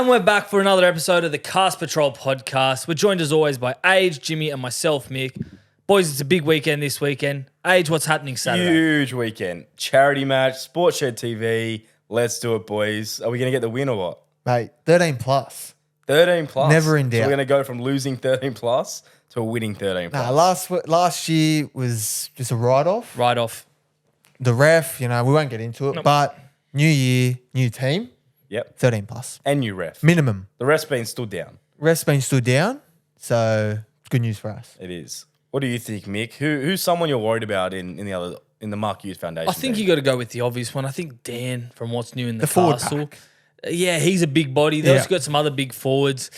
we're back for another episode of the Cast Patrol podcast. We're joined as always by Age, Jimmy, and myself, Mick. Boys, it's a big weekend this weekend. Age, what's happening Saturday? Huge weekend. Charity match, Sports Shed TV. Let's do it, boys. Are we going to get the win or what? Mate, 13 plus. 13 plus. Never in doubt. So we're going to go from losing 13 plus to a winning 13 plus. Last year was just a write-off. Right off. The ref, we won't get into it, but new year, new team, Yep. 13 plus. And new ref. Minimum. The ref's been stood down. Ref's been stood down, so good news for us. It is. What do you think, Mick? Who's someone you're worried about in the Mark Hughes Foundation? I think you got to go with the obvious one. I think Dan from What's New in the forward Castle. pack. Yeah, he's a big body. They've Yeah. also got some other big forwards.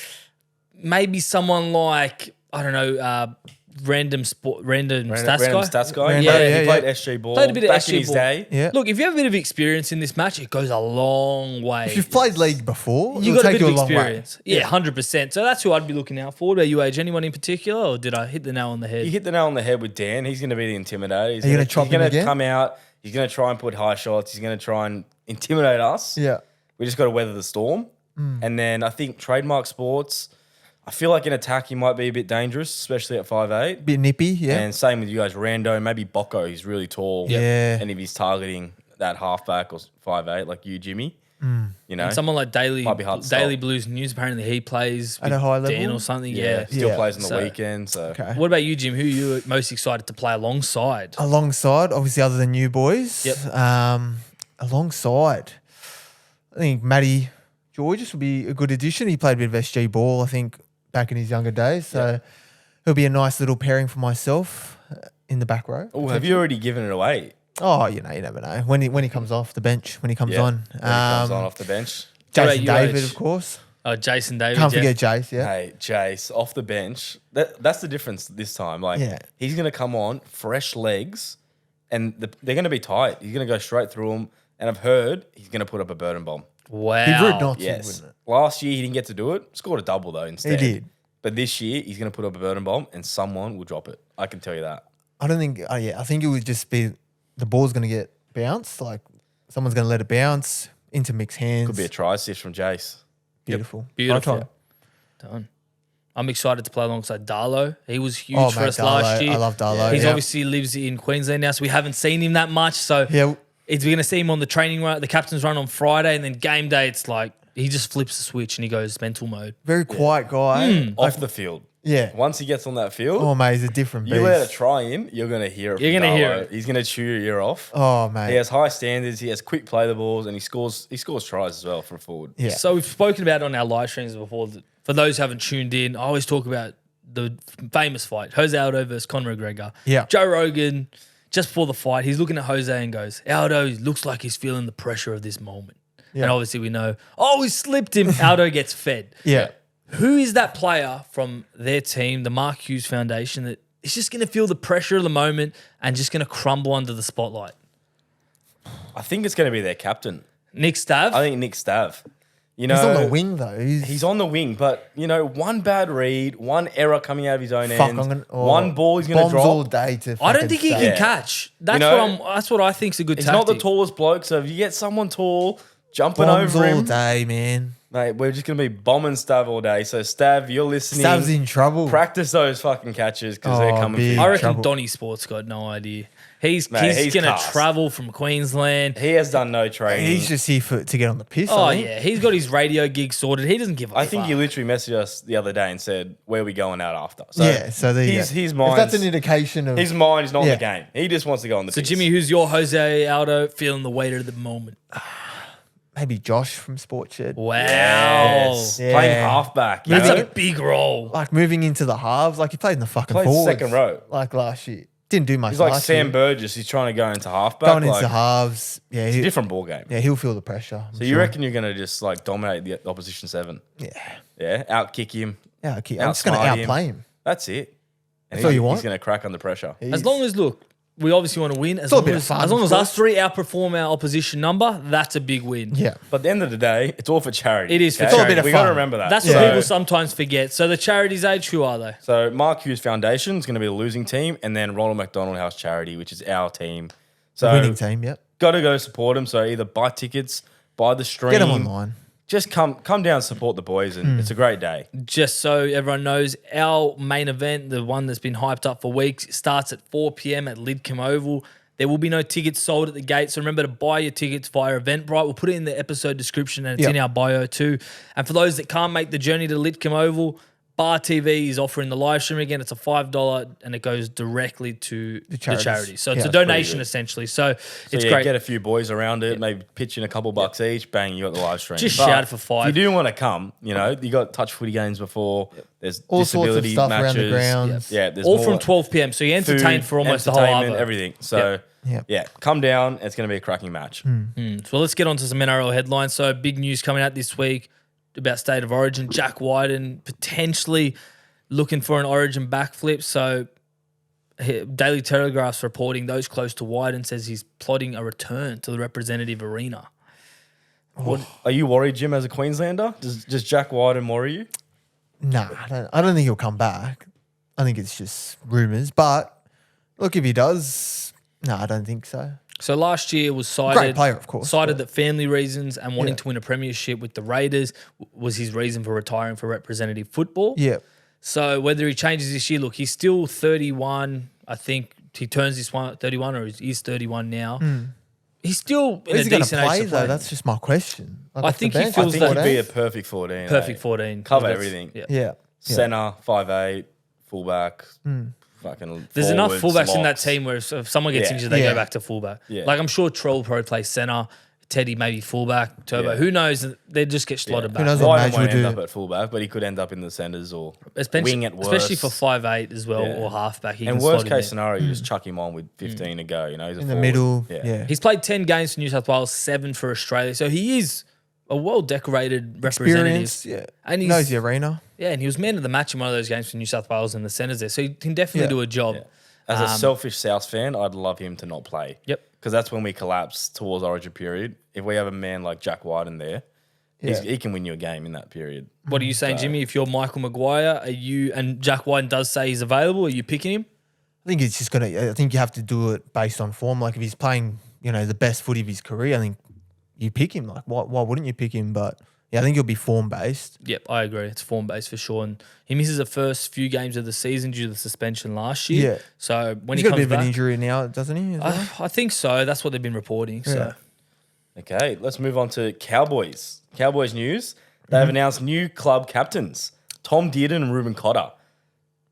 Maybe someone like, I don't know, random stats guy. guy. Yeah, he played SG ball. Played a bit of back SG in his ball. day. Yeah. Look, if you have a bit of experience in this match, it goes a long way. If you've played league before, You it'll got a take bit you of a long way. experience. Yeah, 100%. So that's who I'd be looking out for. What about you, Age? Anyone in particular, or did I hit the nail on the head? You hit the nail on the head with Dan. He's going to be the intimidator. He's Are you gonna chop him again? come out. He's going to try and put high shots. He's going to try and intimidate us. Yeah. We just got to weather the storm. And then I think Trademark Sports, I feel like in attack he might be a bit dangerous, especially at 5'8". Bit nippy, yeah. And same with you guys, Rando, maybe Bocco. He's really tall. Yeah. And if he's targeting that halfback or 5'8", like you, Jimmy, you know, And someone like Daily Might be hard to stop. Blues News, apparently he plays At a with high Dan level? or something. yeah, Yeah. still plays on the So- weekend. So Okay. What about you, Jim? Who are you most excited to play alongside? Alongside, obviously, other than you boys. Yep. Alongside, I think Matty Georges will be a good addition. He played a bit of SG ball, I think, back in his younger days. So he'll be a nice little pairing for myself in the back row. oh, have you already given it away? Oh, you never know. When he comes off the bench, when he comes on. When he comes on off the bench. What about Jason you, David, Age? of course. Oh, Jason David. Can't yeah. forget Jace, yeah. Hey, Jace, off the bench. That's the difference this time. Like, Yeah. he's going to come on, fresh legs, and they're going to be tight. He's going to go straight through them. And I've heard he's going to put up a burden bomb. Wow. He'd rude not to, Yes. wouldn't it? Last year, he didn't get to do it. Scored a double, though, instead. He did. But this year, he's going to put up a burden bomb, and someone will drop it. I can tell you that. I don't think, I think it would just be the ball's going to get bounced. Like, someone's going to let it bounce into Mick's hands. Could be a try assist from Jace. Beautiful. Beautiful. Right time. Done. I'm excited to play alongside Darlow. He was huge Oh, for mate, us last Darlow. year. I love Darlow, He's yeah. obviously lives in Queensland now, so we haven't seen him that much. So Yeah. we're going to see him on the training run, the captain's run on Friday, and then game day, it's like he just flips the switch and he goes mental mode. Very quiet guy. Off the field. Yeah. Once he gets on that field, Oh, mate, he's a different beast. you let a try in, you're going to hear it. You're from gonna hear Darlow. it. He's going to chew your ear off. Oh, mate. He has high standards. He has quick play the balls, and he scores tries as well from forward. Yeah. So we've spoken about it on our live streams before. For those who haven't tuned in, I always talk about the famous fight, Jose Aldo versus Conor McGregor. Yeah. Joe Rogan, just before the fight, he's looking at Jose and goes, Aldo looks like he's feeling the pressure of this moment. Yeah. And obviously we know, he slipped him. Aldo gets fed. Yeah. Who is that player from their team, the Mark Hughes Foundation, that is just going to feel the pressure of the moment and just going to crumble under the spotlight? I think it's going to be their captain. Nick Stav? I think Nick Stav. You know, He's on the wing, though. He's on the wing, but one bad read, one error coming out of his own end, one ball he's going to bombs drop. all day to I don't think he fucking can stay. catch. That's know, that's what I think is a good He's tactic. not the tallest bloke, so if you get someone tall jumping Bombs over all him, day, man. mate, we're just going to be bombing Stav all day. So Stav, you're listening. Stav's in trouble. Practice those fucking catches because they're Oh, coming big. for I you. reckon trouble. Donny Sport's got no idea. He's Mate, he's going to class. travel from Queensland. He has done no training. He's just here to get on the piss. Oh, I think. yeah. He's got his radio gig sorted. He doesn't give a I think fuck. he literally messaged us the other day and said, "Where are we going out after?" So Yeah, so there you his go. his If mind, that's an indication of his mind is not in Yeah. the game. He just wants to go on the. So, piss. Jimmy, who's your Jose Aldo feeling the weight of the moment? maybe Josh from Sports Shed. Wow. Yes. Yeah. Playing halfback. You That's know? a big role. Like moving into the halves, like he played in the fucking Played forwards. second row. Like last year. Didn't do much He's like last Sam year. Burgess. He's trying to go into halfback. Going like, into halves. Yeah, it's a different ball game. yeah, he'll feel the pressure. I'm So you sure. reckon you're going to just like dominate the opposition seven? Yeah. Yeah, out kick him. Yeah, okay. I'm just going to Outsmart him. outplay him. That's it. And That's all you want? He's going to crack under pressure. As long as, look, we obviously want to win. As all a long bit of as, fun, as long of as course. us three outperform our opposition number, that's a big win. Yeah. But at the end of the day, it's all for charity. It is for okay? charity. It's all a bit of We got to fun. remember that. That's so, what people sometimes forget. So the charities age, who are they? So Mark Hughes Foundation is going to be the losing team, and then Ronald McDonald House Charity, which is our team. So Winning team, yep. got to go support them. So either buy tickets, buy the stream. Get them online. just come down and support the boys, and it's a great day. Just so everyone knows, our main event, the one that's been hyped up for weeks, starts at 4 p.m. at Lidcombe Oval. There will be no tickets sold at the gate, so remember to buy your tickets via Eventbrite. We'll put it in the episode description, and it's in our bio too. And for those that can't make the journey to Lidcombe Oval, Bar TV is offering the live stream again. It's a $5 and it goes directly to the charity. So it's a donation essentially. So it's great. Get a few boys around it, maybe pitch in a couple bucks each. Bang, you got the live stream. Just shout for $5. If you do want to come, you got touch footy games before. There's All disability sorts of stuff matches. around the grounds. Yeah, there's all more from 12 p.m. So you're entertained for almost the whole hour. Everything. So come down. It's going to be a cracking match. So let's get on to some NRL headlines. So big news coming out this week about State of Origin. Jack Wighton potentially looking for an Origin backflip. So Daily Telegraph's reporting those close to Wighton says he's plotting a return to the representative arena. Are you worried, Jim, as a Queenslander? Does Jack Wighton worry you? Nah, I don't think he'll come back. I think it's just rumours. But look, if he does, no, I don't think so. So last year was cited, Great player, of course, that family reasons and wanting to win a premiership with the Raiders was his reason for retiring for representative football. Yeah. So whether he changes this year, look, he's still 31. I think he turns this one 31 or he's 31 now. He's still in a decent age to play. That's just my question. Like I think he I feels think that he'd be a perfect 14. perfect 14. Cover everything. Yeah. Centre, 5'8", fullback, fucking There's enough forwards, fullbacks in that locks. team where if someone gets injured, they go back to fullback. Yeah. Like I'm sure Troll probably plays centre, Teddy maybe fullback, Turbo. Yeah. Who knows? They just get slotted back. Who knows what Wighton Madge won't will end do. up at fullback, but he could end up in the centres or Especially, wing at worst. especially for 5'8" as well or halfback. He And can worst slot in case there. scenario, you just chuck him on with 15 to go. He's a In the forward. middle. Yeah. He's played 10 games for New South Wales, 7 for Australia. So he is a well-decorated representative. Experience. Yeah. And Knows the arena. Yeah, and he was man of the match in one of those games for New South Wales in the centres there. So he can definitely do a job. Yeah. As a selfish South fan, I'd love him to not play. Yep. Because that's when we collapse towards Origin period. If we have a man like Jack Wighton there, he can win you a game in that period. What are you saying, Jimmy? If you're Michael Maguire, are you and Jack Wighton does say he's available, are you picking him? I think it's just I think you have to do it based on form. Like if he's playing, the best footy of his career, I think you pick him. Like why wouldn't you pick him? But yeah, I think he'll be form based. Yep, I agree. It's form based for sure. And he misses the first few games of the season due to the suspension last year. Yeah. So when He's he got a comes bit of back, an injury now, doesn't he? as well? I think so. That's what they've been reporting. So Okay, let's move on to Cowboys. Cowboys news. They have announced new club captains, Tom Dearden and Ruben Cotter.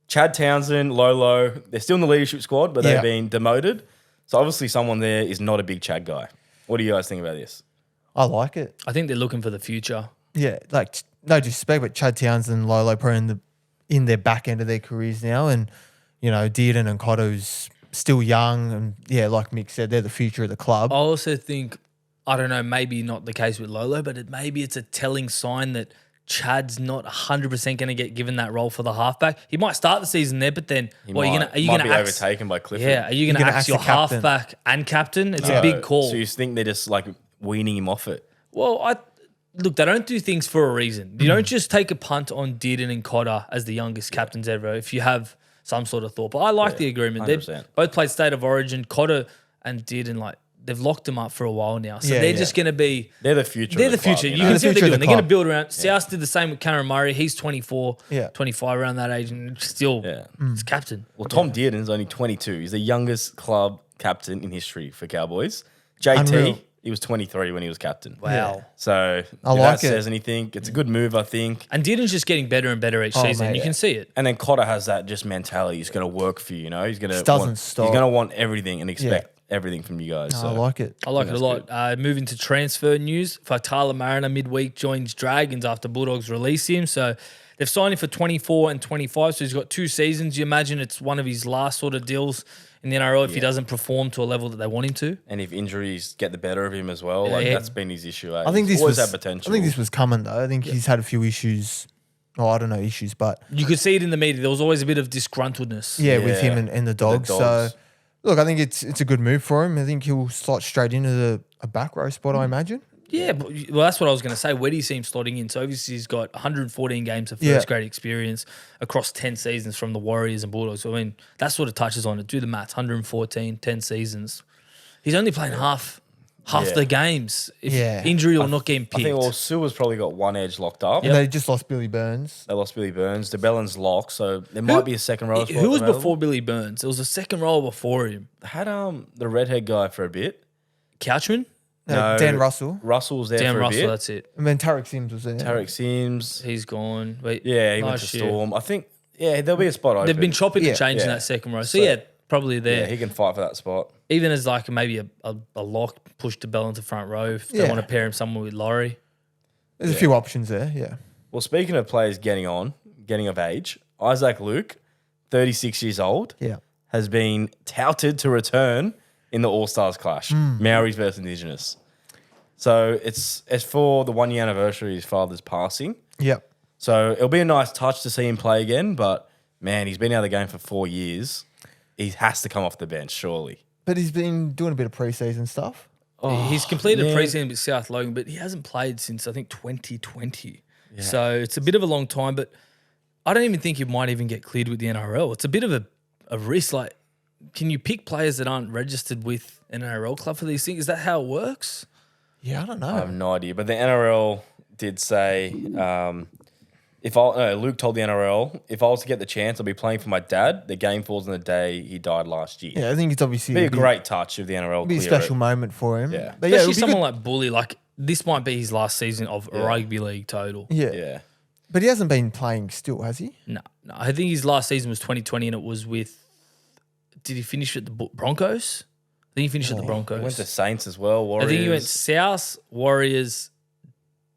Chad Townsend, Lolo, they're still in the leadership squad, but they've been demoted. So obviously someone there is not a big Chad guy. What do you guys think about this? I like it. I think they're looking for the future. Yeah, like no disrespect, but Chad Townsend and Lolo probably in their back end of their careers now, and Dearden and Cotto's still young, and like Mick said, they're the future of the club. I also think, I don't know, maybe not the case with Lolo, but maybe it's a telling sign that Chad's not 100% going to get given that role for the halfback. He might start the season there, but then are you going might be to overtaken by Clifford? Yeah, are you going to gonna axe axe your the captain. halfback and captain? It's a big call. So you think they're just like weaning him off it? Well, look, they don't do things for a reason. You don't just take a punt on Dearden and Cotter as the youngest captains ever if you have some sort of thought. But I like the agreement. They 100%. both played State of Origin. Cotter and Dearden, they've locked them up for a while now. So Yeah, they're yeah. just going to be... They're the future. They're of the the club, future. You know? can see what future they're of doing. the They're going to club. build around... South did the same with Cameron Murray. He's 24, Yeah. 25 around that age and still it's captain. Well, Tom Dearden's only 22. He's the youngest club captain in history for Cowboys. JT, Unreal. he was 23 when he was captain. Wow. So if I like that it. says anything, it's a good move, I think. And Dearden's just getting better and better each season. mate, You can see it. And then Cotter has that just mentality. He's going to work for you, He's going to doesn't stop. He's going to want everything and expect everything from you guys. No, so. I like it. I like it a lot. Moving to transfer news, Faitala-Mariner midweek joins Dragons after Bulldogs release him. So they've signed him for 24 and 25. So he's got 2 seasons. You imagine it's one of his last sort of deals in the NRL if he doesn't perform to a level that they want him to. And if injuries get the better of him as well, Yeah. that's been his issue. I think He's this always was had potential. I think this was coming though. I think he's had a few issues. Oh, I don't know issues, but You could see it in the media. There was always a bit of disgruntledness. with him and the dogs. Dogs. So look, I think it's a good move for him. I think he'll slot straight into a back row spot. I imagine. Yeah, but, well, that's what I was going to say. Where do you see him slotting in? So obviously he's got 114 games of first grade experience across 10 seasons from the Warriors and Bulldogs. So, I mean, that sort of touches on it. Do the maths, 114, 10 seasons. He's only playing half half Yeah. the games. If Yeah. injury or not getting I picked. think Sua's probably got one edge locked up. And they just lost Billy Burns. They lost Billy Burns. DeBellin's locked, so there might be a second row spot Who was available. before Billy Burns? There was a second row before him. Had the redhead guy for a bit. Couchman? No, Dan Russell. Russell's there Dan for Russell, a bit. that's it. And then Tarek Sims was there. Tarek Sims. He's gone. Wait, Yeah, he went to last year. Storm. I think, there'll be a spot open. They've been chopping Yeah. and changing Yeah. that second row. So, yeah, probably there. Yeah, he can fight for that spot. Even as like maybe a lock, push the bell into front row if they Yeah. want to pair him somewhere with Laurie. There's a few options there, yeah. Well, speaking of players getting of age, Isaac Luke, 36 years old, Yeah. has been touted to return in the All Stars clash, Maoris versus Indigenous. So it's for the 1 year anniversary of his father's passing. Yep. So it'll be a nice touch to see him play again, but man, he's been out of the game for 4 years. He has to come off the bench, surely. But he's been doing a bit of preseason stuff. He's completed man. preseason with South Logan, but he hasn't played since I think 2020. So it's a bit of a long time, but I don't even think he might even get cleared with the NRL. It's a bit of a risk. Like, can you pick players that aren't registered with an NRL club for these things? Is that how it works? Yeah, I don't know. I have no idea. But the NRL did say, Luke told the NRL, if I was to get the chance, I'll be playing for my dad. The game falls on the day he died last year. Yeah, I think it's obviously It'd be a great touch if the NRL be a clear special it. moment for him. Yeah. But yeah, Especially it'll be someone good. like Bully. Like, this might be his last season of rugby league total. Yeah. Yeah. But he hasn't been playing still, has he? No. I think his last season was 2020 and it was with, did he finish at the Broncos? I think he finished at the Broncos. He went to Saints as well, I Warriors. think he went South, Warriors,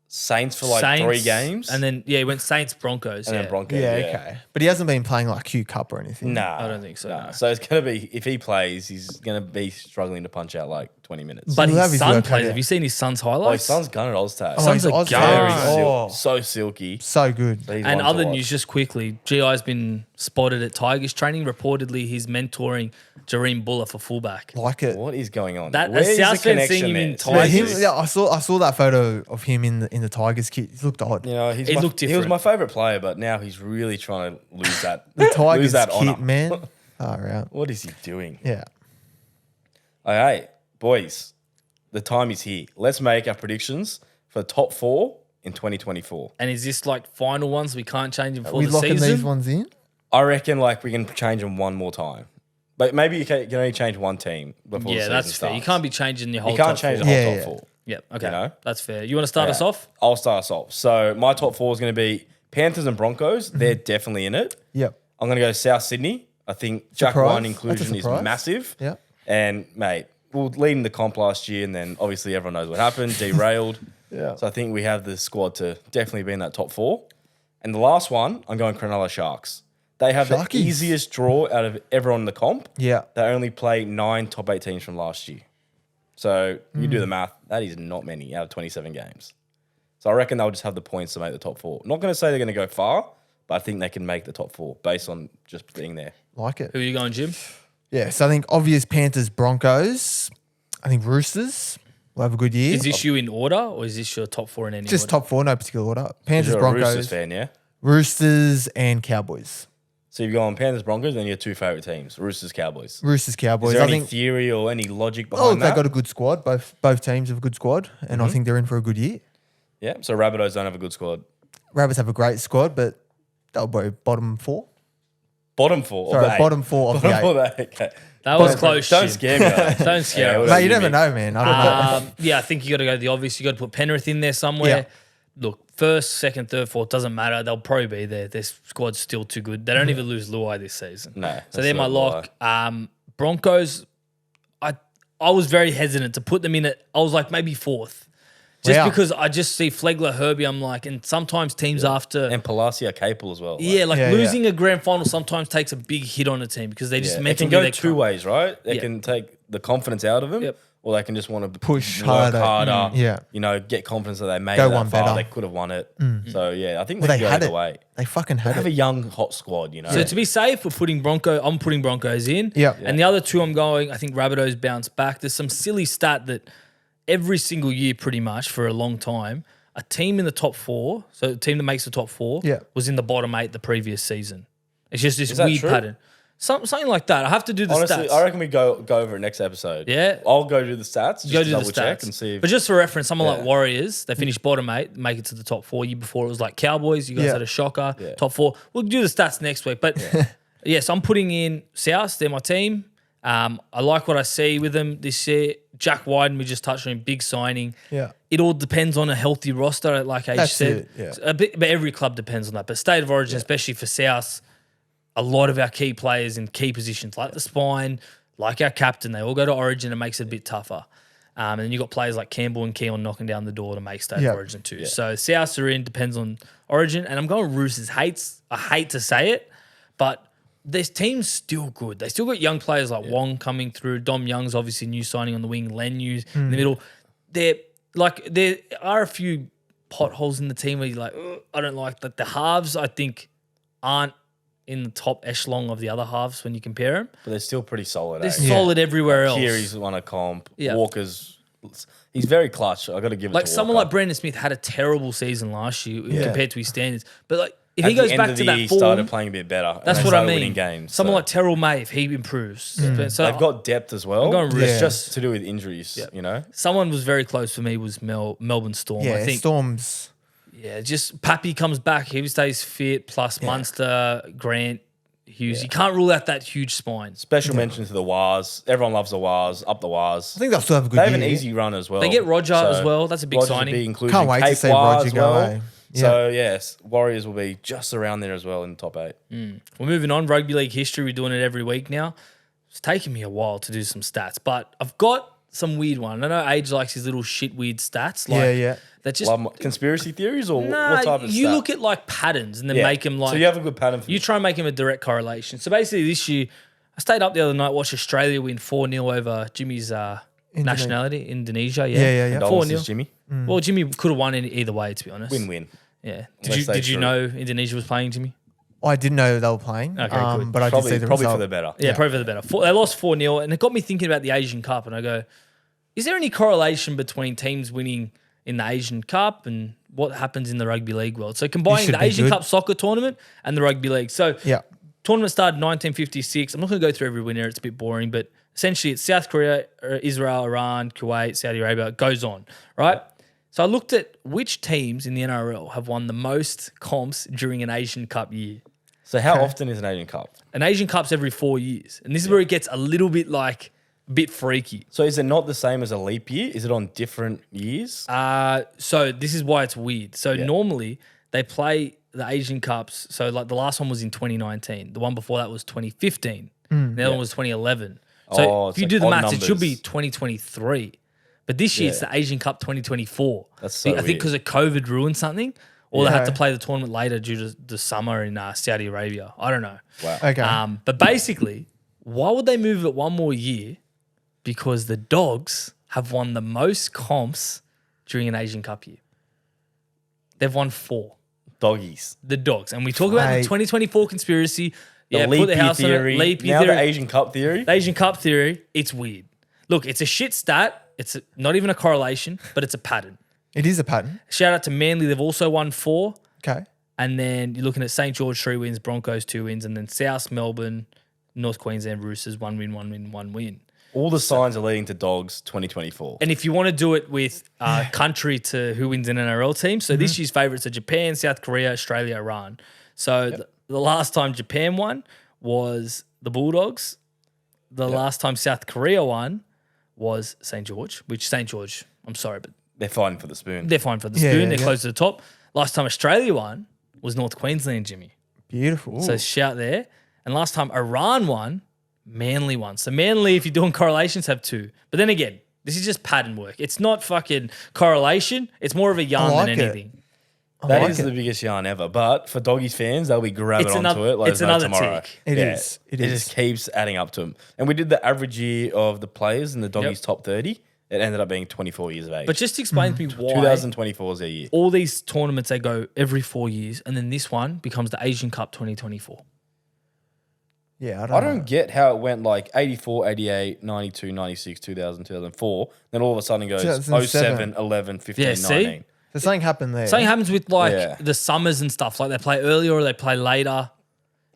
Saints for like Saints, 3 games. and then he went Saints, Broncos. and yeah. then Broncos. Yeah, Yeah, okay. But he hasn't been playing like Q Cup or anything. Nah. I don't think so, Nah. no. So it's going to be, if he plays, he's going to be struggling to punch out like 20 minutes. But He'll have his his son work cut plays. out. Have you seen his son's Oh, highlights? his son's gun at Oztag. Oh, Son's he's a Oz gun. Very Oh, so silky. so good. But he's And one to other watch. news, just quickly, GI's been spotted at Tigers training. Reportedly, he's mentoring Jareem Buller for fullback. Like it. What is going on? That- Where's as the South fans connection seeing him there? in Yeah, Tigers. I saw that photo of him in the Tigers kit. He looked odd. You know, He looked he was different. my favourite player, but now he's really trying to lose that. The lose Tigers that kit, honour. man. Far out. What is he doing? Yeah. All right, boys, the time is here. Let's make our predictions for the top 4 in 2024. And is this like final ones? We can't change them Are for we the locking season? these ones in? I reckon like we can change them one more time. But maybe you can only change one team before the Yeah, season that's fair. starts. You can't be changing your whole You can't top change the four. whole Yeah, top yeah. 4. Yep, okay. You know? That's fair. You want to start us Yeah. off? I'll start us off. So my top 4 is going to be Panthers and Broncos. They're definitely in it. Yep. I'm going to go South Sydney. I think Jack Surprise. Wighton That's a inclusion is surprise. massive. Yep. And, mate, we're leading the comp last year, and then obviously everyone knows what happened, derailed. Yeah. So I think we have the squad to definitely be in that top 4. And the last one, I'm going Cronulla Sharks. They have Sharkies. the easiest draw out of everyone in the comp. Yeah. They only play 9 top 8 teams from last year. So you do the math, that is not many out of 27 games. So I reckon they'll just have the points to make the top 4. Not going to say they're going to go far, but I think they can make the top 4 based on just being there. Like it. Who are you going, Jim? Yeah. So I think obvious Panthers, Broncos. I think Roosters will have a good year. Is this you in order or is this your top 4 in any Just order? top 4, no particular order. Panthers, You're a Broncos, Roosters fan, yeah? Roosters, and Cowboys. So you've gone Panthers, Broncos, then your 2 favourite teams, Roosters, Cowboys. Roosters, Is Cowboys. there I any think. theory or any logic Oh, behind they that? got a good squad. Both teams have a good squad, and I think they're in for a good year. Yeah, so Rabbitohs don't have a good squad. Rabbits have a great squad, but they'll be bottom 4. Bottom 4. Sorry, of the bottom 4 of the 8. Bottom 4 of the 8. Okay. That was close, Don't Jim. scare me. Like that. Don't scare what us. about Mate, you never Mick? know, man. I don't know. Yeah, I think you got to go the obvious. You got to put Penrith in there somewhere. Yeah. Look, first, second, third, fourth doesn't matter. They'll probably be there. Their squad's still too good. They don't even lose Luai this season. No, So that's they're my not lock. Broncos. I was very hesitant to put them in it. I was like maybe 4th. Just Wow. because I just see Flegler, Herbie, I'm like, and sometimes teams after, And Palasi are capable as well. yeah, like Yeah, losing a grand final sometimes takes a big hit on a team because they just It mentally can go they 2 can't- ways, right? They Yeah. can take the confidence out of them, Yep. or they can just want to Push work harder. Yeah. You know, get confidence that they made Go it that one far. better. They could have won it. So yeah, I think Well, they they can go had either it. way. They fucking They had have a it. young hot squad, you know. So to be safe, I'm putting Broncos in. Yeah. And the other 2 I'm going, I think Rabbitohs bounce back. There's some silly stat that every single year pretty much for a long time, a team in the top 4, so a team that makes the top 4 Yeah. was in the bottom 8 the previous season. It's just this Is that weird true? pattern. Something like that. I have to do the Honestly, stats. I reckon we go over it next episode. Yeah. I'll go do the stats. Just Go to do the double check stats. and see. But just for reference, someone like Yeah. Warriors, they finished bottom 8, make it to the top 4. Year before it was like Cowboys. You guys Yeah. had a shocker. Yeah. Top 4. We'll do the stats next week. But yes, I'm putting in South. They're my team. I like what I see with them this year. Jack Wighton, we just touched on him, big signing. Yeah. It all depends on a healthy roster, like Age That's said. it, yeah. A bit, but every club depends on that. But State of Origin, especially for South, a lot of our key players in key positions, like the spine, like our captain, they all go to Origin. It makes it a bit tougher. And then you've got players like Campbell and Keon knocking down the door to make State Yeah. of Origin too. So South are in, depends on Origin. And I'm going Roosters. I hate to say it, but this team's still good. They still got young players like Wong coming through. Dom Young's obviously new signing on the wing. Lenu's in the middle. There are a few potholes in the team where you're like, I don't like that. The halves, I think, aren't in the top echelon of the other halves when you compare them. But they're still pretty solid. They're Eh? solid everywhere else. Kiri's won a comp. Yeah. Walker's, he's very clutch. I got to give it Like to someone Walker. like Brandon Smith had a terrible season last year compared to his standards. But like if At he goes the end back of to the that year, he form, started playing a bit better. that's and they what I started mean. Winning games. Someone so. like Terrell May, if he improves. So They've got depth as well. going It's Roosters. just to do with injuries, you know? someone was very close for me was Melbourne Storm. Yeah, I think Storms. just Pappy comes back, he stays fit, plus Munster, Grant, Hughes. You can't rule out that huge spine. Special mention to the Wars. Everyone loves the Wars. Up the Wars. I think they'll still have a good They year. have an easy run as well. They get Roger So as well. That's a big Roger's signing. A big inclusion. Can't wait to Cape see War Roger as go, well. eh? So, yes, Warriors will be just around there as well in the top 8. We're moving on. Rugby League history. We're doing it every week now. It's taking me a while to do some stats, but I've got some weird one. I know Age likes his little shit weird stats. Like, Yeah. That just Like conspiracy theories or nah, what type of you stat? look at like patterns and then Yeah. make them like So you have a good pattern for you try and make them a direct correlation. So basically, this year I stayed up the other night, watched Australia win 4-0 over Jimmy's nationality, Indonesia. Yeah. Condolences, 4-0. Jimmy. Well, Jimmy could have won in either way, to be honest. Win-win. Yeah. Unless they Did you drew. know Indonesia was playing, Jimmy? I didn't know they were playing. Okay, good. But I did see the Probably result. for the better. Yeah, probably for the better. They lost 4-0, and it got me thinking about the Asian Cup. And I go, is there any correlation between teams winning in the Asian Cup and what happens in the rugby league world? So combining should the be Asian good. Cup soccer tournament and the rugby league. So Yeah. tournament started 1956. I'm not going to go through every winner. It's a bit boring, but essentially it's South Korea, Israel, Iran, Kuwait, Saudi Arabia. It goes on, right? So I looked at which teams in the NRL have won the most comps during an Asian Cup year. So how often is an Asian Cup? An Asian Cup's every 4 years. And this is where it gets a little bit like a bit freaky. So is it not the same as a leap year? Is it on different years? So this is why it's weird. So normally they play the Asian Cups. So like the last one was in 2019. The one before that was 2015. The other one was 2011. So Oh, if it's you like do the odd maths, it should be numbers. 2023. But this year it's the Asian Cup 2024. That's so I think weird. because of COVID ruined something, or they had to Yeah. play the tournament later due to the summer in Saudi Arabia. I don't know. Wow. Okay. But basically, why would they move it one more year? Because the Dogs have won the most comps during an Asian Cup year. They've won 4. Doggies. The Dogs. And we talk about the Mate. 2024 conspiracy. The Put leap the year house on it. theory. Leap year Now theory. the Asian Cup theory. The Asian Cup theory, it's weird. Look, it's a shit stat. It's not even a correlation, but it's a pattern. It is a pattern. Shout out to Manly. They've also won 4. Okay. And then you're looking at St. George 3 wins, Broncos 2 wins, and then South Melbourne, North Queensland Roosters 1 win, 1 win, 1 win. All the signs are leading to Dogs 2024. And if you want to do it with country to who wins an NRL team, so this year's favourites are Japan, South Korea, Australia, Iran. So the last time Japan won was the Bulldogs. The last time South Korea won was St. George, which St. George, I'm sorry, but They're fighting for the spoon. they're fine for the Yeah, spoon. yeah, They're yeah. close to the top. Last time Australia won was North Queensland, Jimmy. Beautiful. So shout there. And last time Iran won, Manly won. So Manly, if you're doing correlations, have 2. But then again, this is just pattern work. It's not fucking correlation. It's more of a yarn like than it. anything. That like is it. the biggest yarn ever. But for Doggies fans, they'll be grabbing It's onto another- it. Let it's us know another tomorrow. tick. It Yeah, is. It It is. just keeps adding up to them. And we did the average year of the players in the Doggies top 30. It ended up being 24 years of age. But just explain to me why 2024 is their year. all these tournaments, they go every 4 years, and then this one becomes the Asian Cup 2024. Yeah, I don't get how it went like 84, 88, 92, 96, 2000, 2004. Then all of a sudden it goes 2007. 07, 11, 15, Yeah, see? 19. So something happened there. Something happens with like Yeah. the summers and stuff. Like they play earlier or they play later.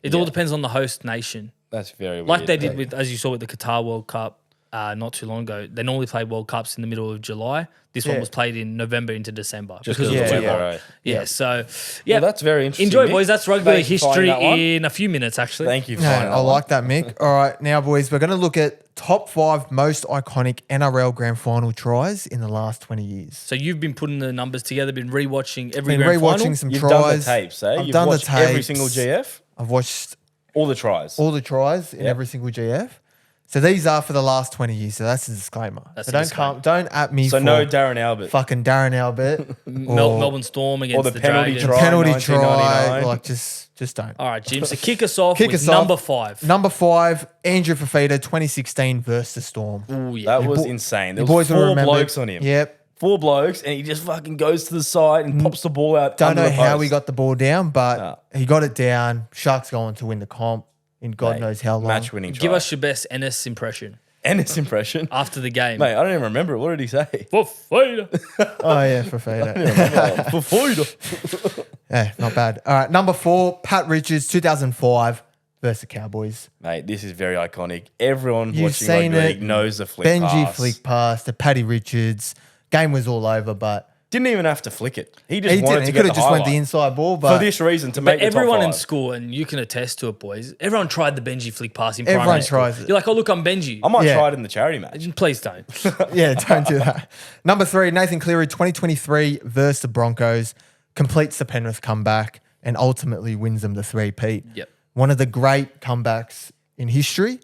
It all depends on the host nation. That's very weird. Like they did with, as you saw with the Qatar World Cup not too long ago. They normally play World Cups in the middle of July. This one was played in November into December. Just because because of of the the weather. weather, right? Yeah, so, yeah. Well, that's very interesting. Enjoy, Mick. boys. That's Rugby League Thank you for finding history that one. in a few minutes, actually. Thank you for No, finding that I one. like that, Mick. All right, now, boys, we're going to look at top 5 most iconic NRL grand final tries in the last 20 years. So you've been putting the numbers together, been rewatching every Been grand rewatching final. some You've tries. done the tapes, eh? I've You've done the watched every tapes. single GF, I've watched all the tries. all the tries in every single GF. So these are for the last 20 years. So that's a disclaimer. That's so a don't disclaimer. don't at me So for no Darren Albert. fucking Darren Albert Melbourne Storm against the the penalty Dragons. try. penalty try. 1999. Like just don't. All right, Jim. So kick us off Kick with us off. number 5. Number 5, Andrew Fafita, 2016 versus the Storm. Ooh, yeah. That was insane. There You was boys will 4 remember. blokes on him. Yep. 4 blokes, and he just fucking goes to the side and pops the ball out. Don't under know the how post. he got the ball down, but Nah. he got it down. Sharks going to win the comp in God Mate, knows how long. match winning try. Give us your best Ennis impression and his impression. after the game. Mate, I don't even remember it. What did he say? Fafita. Oh yeah, Fafita. Fafita. Yeah, not bad. All right, number 4, Pat Richards, 2005 versus the Cowboys. Mate, this is very iconic. Everyone You've watching Rugby seen it. League knows the flick Benji pass. flick pass to Paddy Richards. Game was all over, but Didn't even have to flick it. He just he wanted didn't. to He get could the have just went the highlight. inside ball, For but this reason, to But make the everyone top in 5. school, and you can attest to it, boys, everyone tried the Benji flick pass in Everyone primary school. tries it. You're like, oh, look, I'm Benji. I might Yeah. try it in the charity match. Please don't. yeah, don't do that. Number 3, Nathan Cleary, 2023 versus the Broncos, completes the Penrith comeback and ultimately wins them the 3-peat. Yep. One of the great comebacks in history,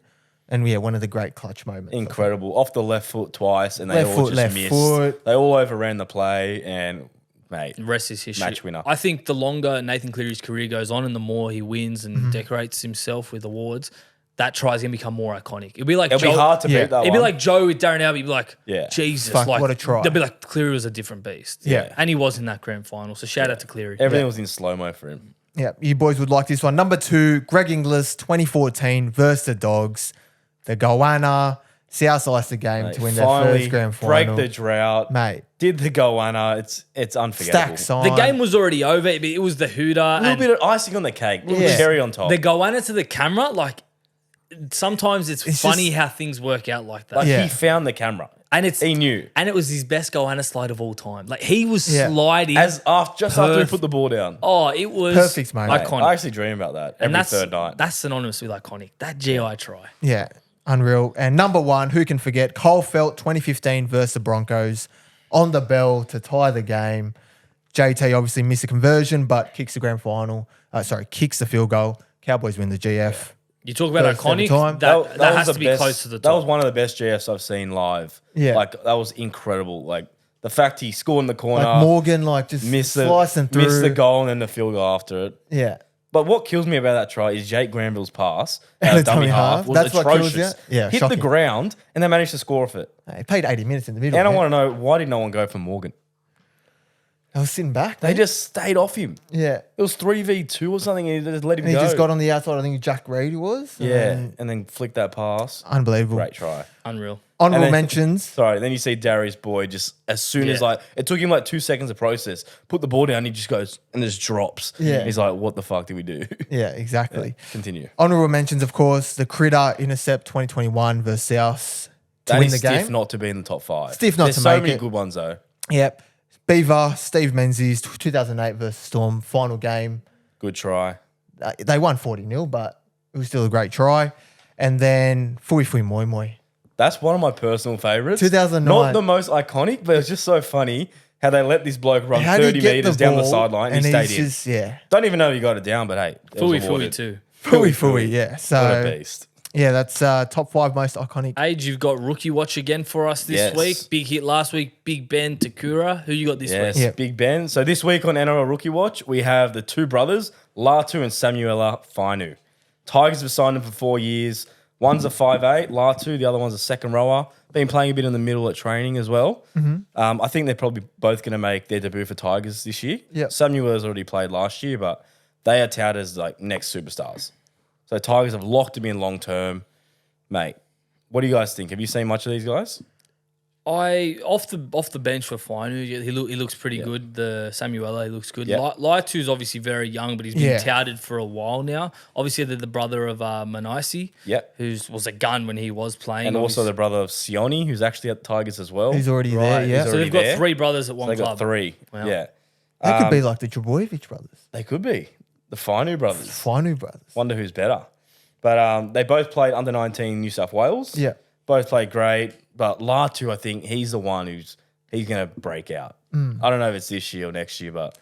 and yeah, one of the great clutch moments. Incredible. Off the left foot twice, and they Left all foot, just left missed. foot. They all overran the play, and mate, The rest is history. Match winner. I think the longer Nathan Cleary's career goes on and the more he wins and decorates himself with awards, that try's going to become more iconic. It'll be like it'll Joe, be hard to yeah. beat that It'd one. be like Joe with Darren Albert. You'd be like, Yeah. Jesus, Fuck, like what a try. They'll be like, Cleary was a different beast. Yeah. And he was in that grand final. So shout out to Cleary. Everything was in slow-mo for him. Yeah, you boys would like this one. Number 2, Greg Inglis, 2014 versus the Dogs. The Goanna, South Ice the game Mate, to win their finally first grand break final. the drought. Mate, Did the goanna. It's unforgettable. stack sign. The game was already over. It was the hooter. A little and bit of icing on the cake. A little Yeah. cherry on top. the goanna to the camera, like sometimes it's funny just- how things work out like that. like Yeah. he found the camera. And it's He knew. And it was his best goanna slide of all time. Like he was Yeah. sliding Just after he Perf- put the ball down. Oh, it was Perfect, mate. iconic. I actually dream about that every and that's third night. that's synonymous with iconic. That GI try. Yeah, unreal. And number 1, who can forget? Cole Felt, 2015 versus the Broncos, on the bell to tie the game. JT obviously missed a conversion, but kicks the grand final. Kicks the field goal. Cowboys win the GF. You talk about First ever iconic. time. That has was to be the close to the That top. was one of the best GFs I've seen live. Yeah. Like that was incredible. Like the fact he scored in the corner, Like Morgan, like just missed slicing through. the goal and then the field goal after it. Yeah. But what kills me about that try is Jake Granville's pass, And out dummy half, was That's what kills atrocious. you? Yeah, hit shocking. the ground and they managed to score off it. He played 80 minutes in the middle. And I man. want to know, why did no one go for Morgan? I was sitting back. They man. just stayed off him. Yeah. It was 3v2 or something. And they just let him And he go. just got on the outside. I think Jack Reedy was. Yeah, And and then flicked that pass. unbelievable. Great try. Unreal. Honorable And then- mentions. Sorry, then you see Darius Boyd just as soon as Yeah. like it took him like 2 seconds to process, put the ball down, he just goes and just drops. Yeah. He's like, what the fuck did we do? Yeah, exactly. Continue. Honorable mentions, of course, the Critter Intercept 2021 versus South to That win is the stiff game. not to be in the top 5. Stiff not There's to so make many it. good ones though. Yep. Beaver, Steve Menzies, 2008 versus Storm, final game. Good try. They won 40-0, but it was still a great try. And then Fui Fui Moi Moi. That's one of my personal favorites. 2009. Not the most iconic, but it's just so funny how they let this bloke run How did 30 he get meters the down the ball sideline and he stayed in. just, yeah. Don't even know if he got it down, but hey, it was Fui Fui awarded. too. Fui Fui, yeah. What a So, beast. yeah, that's top 5 most iconic. Age, you've got rookie watch again for us this Yes. week. Big hit last week. Big Ben Takura. Who you got this Yes, week? Yep. Big Ben. So this week on NRL Rookie Watch, we have the two brothers, Latu and Samuela Fainu. Tigers have signed them for 4 years. One's a 5'8", Latu. The other one's a second rower. Been playing a bit in the middle at training as well. I think they're probably both going to make their debut for Tigers this year. Yep. Samuela's already played last year, but they are touted as like next superstars. So Tigers have locked him in long term. Mate, what do you guys think? Have you seen much of these guys? Off the bench for Fainu, he looks pretty good. The Samuela, he looks good. Yeah. Laitu's obviously very young, but he's been Yeah. touted for a while now. Obviously, they're the brother of Manaisi, who was a gun when he was playing. And also the brother of Sione, who's actually at the Tigers as well. He's already there, yeah. he's so already they've got there. 3 brothers at one They club. got 3. Wow. Yeah. They could be like the Trebojevic brothers. They could be. The Fainu brothers. Fainu brothers. Wonder who's better. But they both played under 19 New South Wales. Yeah. Both played great. But Latu, I think he's the one he's going to break out. I don't know if it's this year or next year, but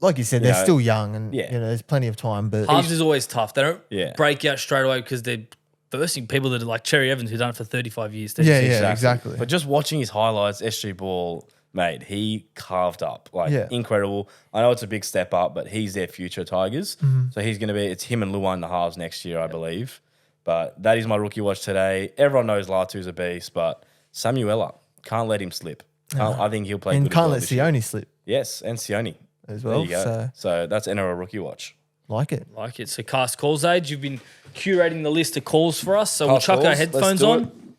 Like you said, they're still young and there's plenty of time. But Halves is always tough. They don't Yeah. break out straight away because they're bursting people that are like Cherry Evans, who's done it for 35 years. yeah, exactly. But just watching his highlights, SG Ball, mate, he carved up. Incredible. I know it's a big step up, but he's their future Tigers. So he's going to be, it's him and Luan in the halves next year, I believe. But that is my rookie watch today. Everyone knows Latu's a beast, but Samuela, can't let him slip. I think he'll play and good as can't well let this year. Sione slip Yes, and Sione. as There well. you go. So that's NRL rookie watch. Like it. Like it. So cast calls age. You've been curating the list of calls for us. So we'll Cast chuck our calls. headphones Let's do on.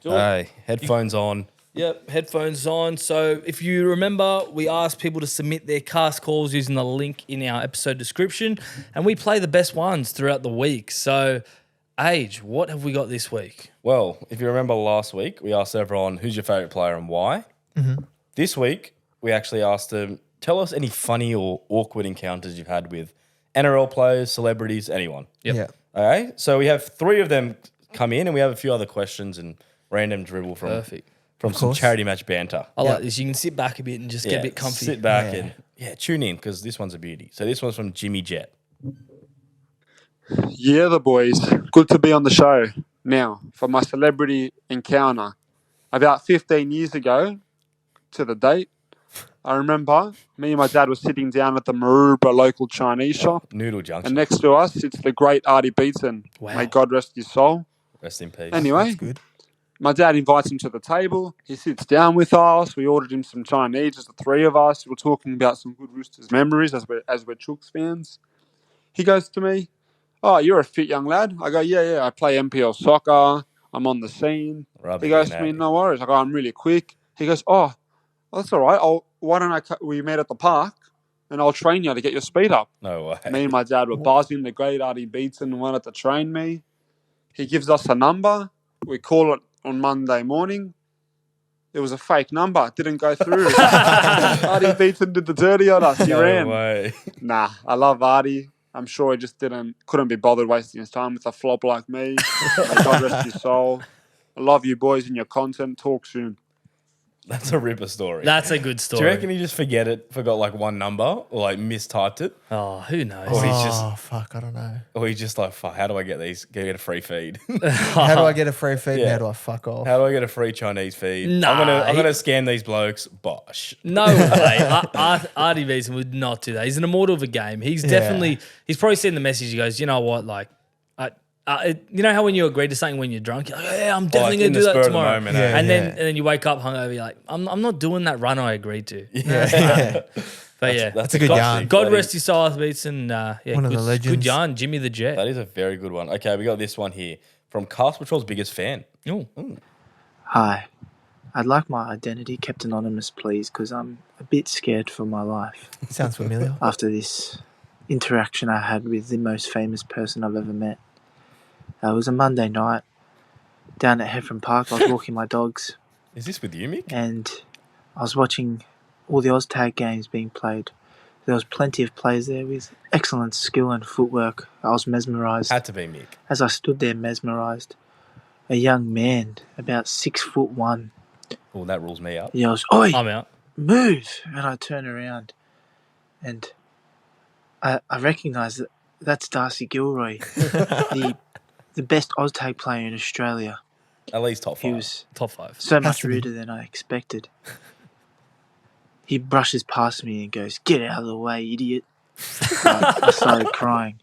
Do it. Hey, headphones on. Yep, headphones on. So if you remember, we asked people to submit their cast calls using the link in our episode description, and we play the best ones throughout the week. So, Age, what have we got this week? Well, if you remember last week, we asked everyone who's your favourite player and why. This week, we actually asked them, tell us any funny or awkward encounters you've had with NRL players, celebrities, anyone. Yep. Yeah. Okay, so we have 3 of them come in, and we have a few other questions and random dribble from Perfect. some course. charity match banter. I like this. You can sit back a bit and just get a bit comfy. Sit back and tune in because this one's a beauty. So this one's from Jimmy Jet. Yeah, the boys. Good to be on the show. Now, for my celebrity encounter, about 15 years ago to the date, I remember me and my dad were sitting down at the Maroubra local Chinese shop, Noodle Junction. and next to us sits the great Artie Beetson. Wow. May God rest his soul. Rest in peace. Anyway, That's good. my dad invites him to the table. He sits down with us. We ordered him some Chinese, just the 3 of us. We're talking about some good Roosters memories as we're Chooks fans. He goes to me, "Oh, you're a fit young lad." I go, yeah, I play NPL soccer. I'm on the scene. Rugby He goes to DNA. me, "No worries." I go, "I'm really quick." He goes, "Oh, that's all right. Why don't we meet at the park and I'll train you to get your speed up." No way. Me and my dad were buzzing. The great Artie Beetson wanted to train me. He gives us a number. We call it on Monday morning. It was a fake number. It didn't go through. Artie Beetson did the dirty on us. He ran. No way. Nah, I love Artie. I'm sure he just couldn't be bothered wasting his time with a flop like me. May God rest his soul. I love you boys and your content. Talk soon. That's a ripper story. That's a good Do story. you reckon he just forgot like one number or like mistyped it? Oh, who knows? Or he's just Fuck, I don't know. or he's just like, fuck, how do I get these? Get a free feed? How do I get a free feed? Yeah. And how do I fuck off? How do I get a free Chinese feed? Nah, I'm gonna scam these blokes. Bosh. No way. Artie Beeson would not do that. He's an immortal of a game. He's definitely, he's probably seen the message. He goes, you know what, like, you know how when you agree to something when you're drunk, you're like, yeah, I'm definitely in going to the do spur that of the tomorrow. moment, Yeah, and yeah. then you wake up hungover, you're like, I'm not doing that run I agreed to. Yeah. But yeah, That's a good yarn. God rest his soul, Artie Beeson. One of the Good legends. yarn, Jimmy the Jet. That is a very good one. Okay, we got this one here from Cast Patrol's biggest fan. Ooh. Hi. I'd like my identity kept anonymous, please, because I'm a bit scared for my life Sounds familiar. after this interaction I had with the most famous person I've ever met. It was a Monday night down at Heffron Park. I was walking my dogs Is this with you, Mick? and I was watching all the OzTag games being played. There was plenty of players there with excellent skill and footwork. I was mesmerised. Had to be Mick. As I stood there mesmerised, a young man, about 6'1", Oh, that rules me up. yells, "Oi, I'm out. move!" And I turn around and I recognise that that's Darcy Gilroy, the best OzTag player in Australia. At least top He five. was Top 5. so Has much to be. ruder than I expected. He brushes past me and goes, "Get out of the way, idiot." I started crying.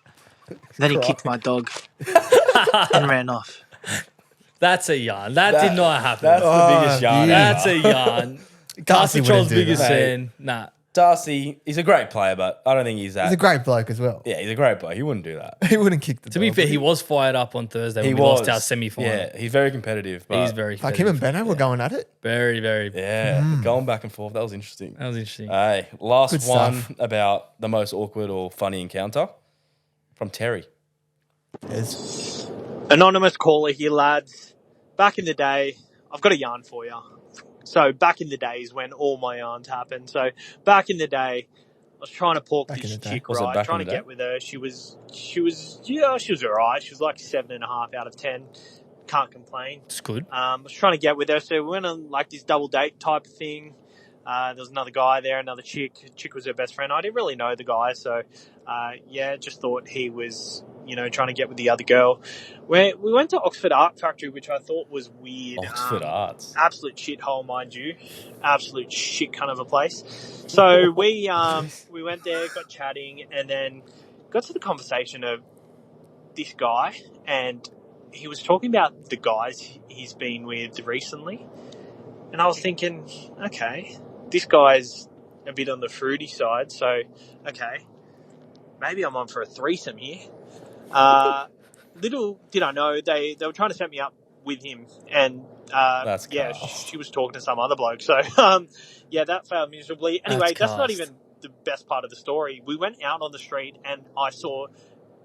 Then he kicked my dog and ran off. That's a yarn. That did not happen. That's the biggest yarn. yeah. ever. That's a yarn. Darcy Cast Patrol's wouldn't do biggest that. fan. Nah. Darcy, he's a great player, but I don't think he's that. He's a great bloke as well. Yeah, he's a great player. He wouldn't do that. He wouldn't kick the To be dog, fair, would he was fired up on Thursday when we lost our semi-final. Yeah, he's very competitive. But He's very Like him and competitive. Benno were going at it. Very, very. Yeah, going back and forth. That was interesting. That was interesting. Hey, last Good one stuff. about the most awkward or funny encounter from Terry. Yes. Anonymous caller here, lads. Back in the day, I've got a yarn for you. So back in the days when all my yarns happened. So back in the day, I was trying to pork Back in this the day. chick, Was it right? back Trying in to the get day? with her. She was all right. She was like 7.5 out of 10. Can't complain. It's good. I was trying to get with her, so we went on like this double date type of thing. There was another guy there, another chick. Chick was her best friend. I didn't really know the guy, so just thought he was, trying to get with the other girl. We went to Oxford Art Factory, which I thought was weird. Oxford Arts. Absolute shithole, mind you. Absolute shit kind of a place. So we went there, got chatting, and then got to the conversation of this guy, and he was talking about the guys he's been with recently. And I was thinking, okay, this guy's a bit on the fruity side, so, okay, maybe I'm on for a threesome here. Little did I know, they were trying to set me up with him, and That's class. she was talking to some other bloke. So, that failed miserably. Anyway, that's not cast. even the best part of the story. We went out on the street, and I saw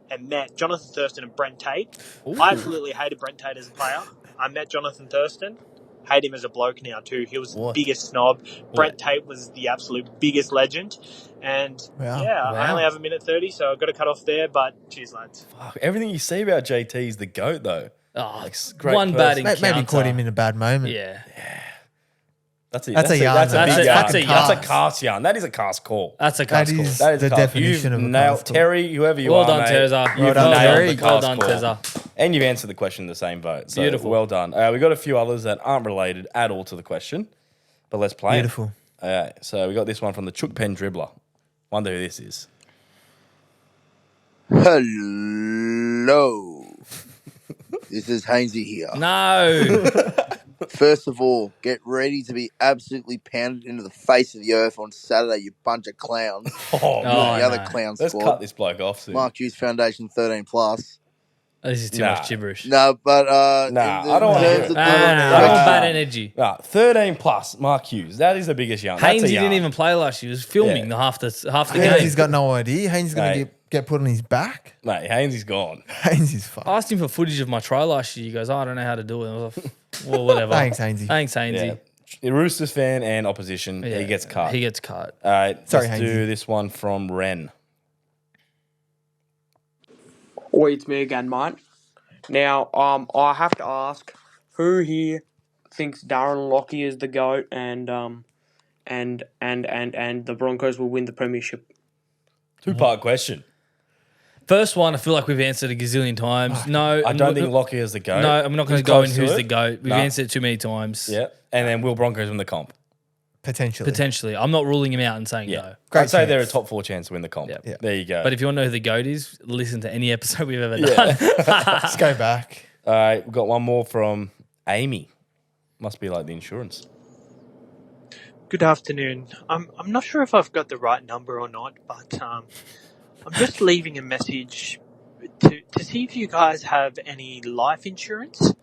and met Jonathan Thurston and Brent Tate. Ooh. I absolutely hated Brent Tate as a player. I met Jonathan Thurston. Hate him as a bloke now too. He was What? the biggest snob. Brent Tate was the absolute biggest legend. And Wow. I only have a minute 30, so I've got to cut off there. But cheers, lads. Fuck, everything you say about JT is the GOAT, though. Oh, Like, great one person. bad encounter. Maybe caught him in a bad moment. Yeah. That's a That's a yarn, That's a though. big That's yarn. a That's a cast. cast yarn. That is a cast call. That's a That cast call. is That is the a cast. definition You've of a nailed cast call. Terry, whoever you Well are, done, mate. Tezza. You've Well done, nailed Terry. the Well cast done, call. Tezza. And you've answered the question in the same vote. So Beautiful. well done. We've got a few others that aren't related at all to the question, but let's play. Beautiful. So we got this one from the Chook Pen Dribbler. Wonder who this is. Hello. This is Hainsey here. No. First of all, get ready to be absolutely pounded into the face of the earth on Saturday, you bunch of clowns. Oh, Oh, the other no. clown let's squad. cut this bloke off soon. Mark Hughes Foundation 13 plus. This is too Nah. much gibberish. No, but Nah, I don't wanna in hear terms it. of I the- don't want bad energy. 13 plus, Mark Hughes. That is the biggest yarn. That's Haynes, a he yarn. didn't even play last year. He was filming Yeah. the half the Haynes, game. he's got no idea. Haynes is going Mate. to get put on his back. Mate, Haynes is gone. Haynes is fucked. I asked him for footage of my try last year. He goes, I don't know how to do it. I was like, well, whatever. Thanks, Hainsey. Thanks, Hainsey. Yeah. Roosters fan and opposition. Yeah, He gets cut. He gets cut. Sorry, Let's do Hainsey. this one from Ren. Oi, it's me again, mate. Now, I have to ask, who here thinks Darren Lockyer is the GOAT and the Broncos will win the Premiership? Two-part question. First one, I feel like we've answered a gazillion times. No, I don't think Lockyer is the GOAT. No, I'm not going Who's to go in close to who's it? the GOAT. We've Nah. answered it too many times. Yeah. And then will Broncos win the comp? Potentially. Potentially. I'm not ruling him out and saying Yeah. no. Great I'd say they're a chance. top 4 chance to win the comp. Yep. Yeah. There you go. But if you want to know who the GOAT is, listen to any episode we've ever done. Let's go back. All right, we've got one more from Amy. Must be like the insurance. Good afternoon. I'm not sure if I've got the right number or not, but I'm just leaving a message to see if you guys have any life insurance.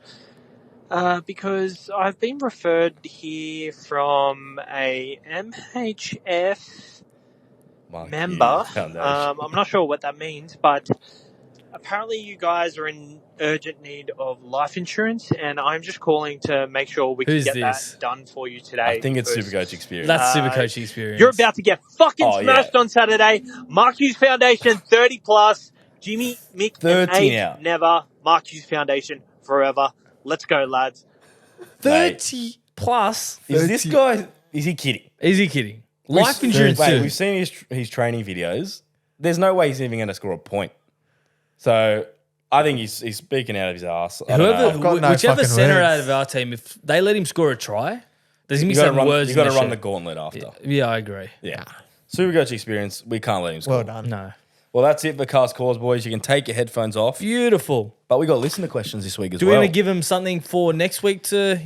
Because I've been referred here from a MHF Mark member. Hughes Foundation. I'm not sure what that means, but apparently you guys are in urgent need of life insurance, and I'm just calling to make sure we can Who's get this? that done for you today. I think it's because Supercoach experience. That's Uh, Supercoach experience. You're about to get fucking Oh, smashed yeah. on Saturday. Mark Hughes Foundation 30 plus. Jimmy, Mick, 30 and 8 now. never. Mark Hughes Foundation forever. Let's go, lads. 30 plus. Is this guy, is he kidding? Is he kidding? Life We've- insurance Wait, too. we've seen his training videos. There's no way he's even going to score a point. So I think he's speaking out of his ass. I don't know. Whoever, got no whichever fucking center words. out of our team, if they let him score a try, there's going You to be got to some run. words. You got to in run the shit. gauntlet after. Yeah, I agree. Yeah. Supercoach experience. We can't let him score. Well done. No. Well, that's it for Cast Calls, boys. You can take your headphones off. Beautiful. But we got listener questions this week as Do we well. want to give him something for next week to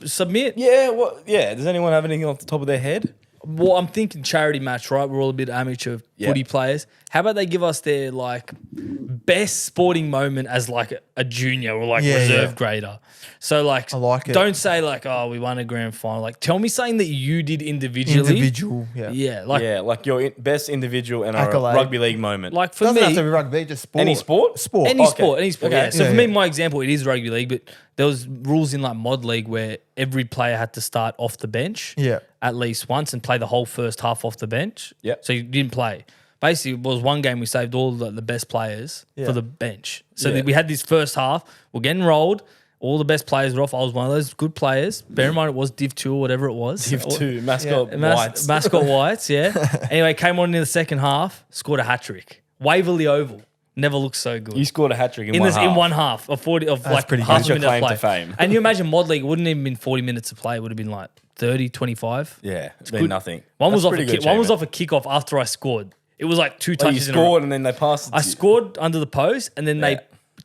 submit? Yeah. What? Yeah. Does anyone have anything off the top of their head? Well, I'm thinking charity match, right? We're all a bit amateur footy players. How about they give us their like best sporting moment as like a junior or like reserve grader? So like, I like it. Don't say like, oh, we won a grand final. Like, tell me something that you did individually. Yeah. Like your best individual and Accolade. rugby league moment. like for Doesn't me, have to be rugby, just sport. Any sport? Sport. Any sport. Okay. Yeah. So Yeah, for me, yeah. my example, it is rugby league, but there was rules in like mod league where every player had to start off the bench Yeah. at least once and play the whole first half off the bench. Yep. So you didn't play. Basically, it was one game we saved all the best players for the bench. So Yeah. we had this first half. We're getting rolled. All the best players were off. I was one of those good players. Bear in mind, it was Div 2 or whatever it was. Div 2, mascot whites. Mascot whites, yeah. Anyway, came on in the second half, scored a hat-trick. Waverley Oval. Never looked so good. You scored a hat trick in in one half. In one half of 40 of like pretty half good. a minute of Claim play. to fame. And you imagine mod league, it wouldn't even been 40 minutes of play. It would have been like 30, 25. Yeah, it's been nothing. One was That's off a pretty good kick, one was achievement. off a kickoff after I scored. It was like two Oh, you touches in a row. scored and then they passed it I to you. scored under the post and then they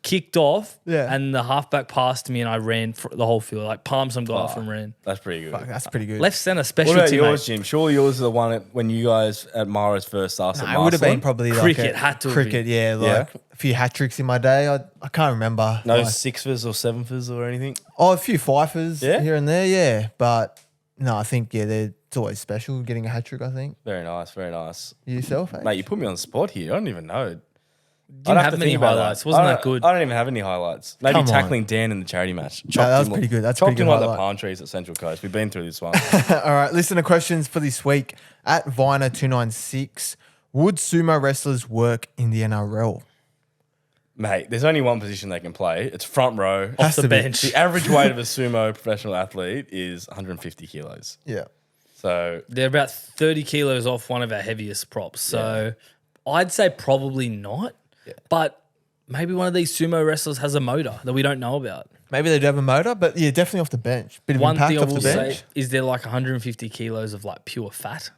kicked off and the halfback passed me and I ran for the whole field. Like palmed some guy off and ran. That's pretty good. Fuck, that's pretty good. Left centre What specialty, about yours, mate. Jim? Surely yours is the one when you guys at Mara's first started at It would have been Marcelin? probably Cricket, like had to have cricket, been. like a few hat tricks in my day. I can't remember. No Like, sixers or seventhers or anything? a few fifers Yeah? here and there, yeah. But no, I think it's always special getting a hat trick. I think Very nice, very nice. yourself, eh? Mate, you put me on the spot here. I don't even know. Didn't have many highlights. Wasn't that good? I don't even have any highlights. Maybe Come on. tackling Dan in the charity match. that was pretty good. That's a chopped pretty him good like the highlight. palm trees at Central Coast. We've been through this one. All right, listener questions for this week at Viner296. Would sumo wrestlers work in the NRL? Mate, there's only one position they can play. It's front row. Off to the be. bench. The average weight of a sumo professional athlete is 150 kilos. Yeah. So They're about 30 kilos off one of our heaviest props. So I'd say probably not. But maybe one of these sumo wrestlers has a motor that we don't know about. Maybe they do have a motor, but yeah, definitely off the bench. Bit of One impact thing I off the will bench. say is they're like 150 kilos of like pure fat.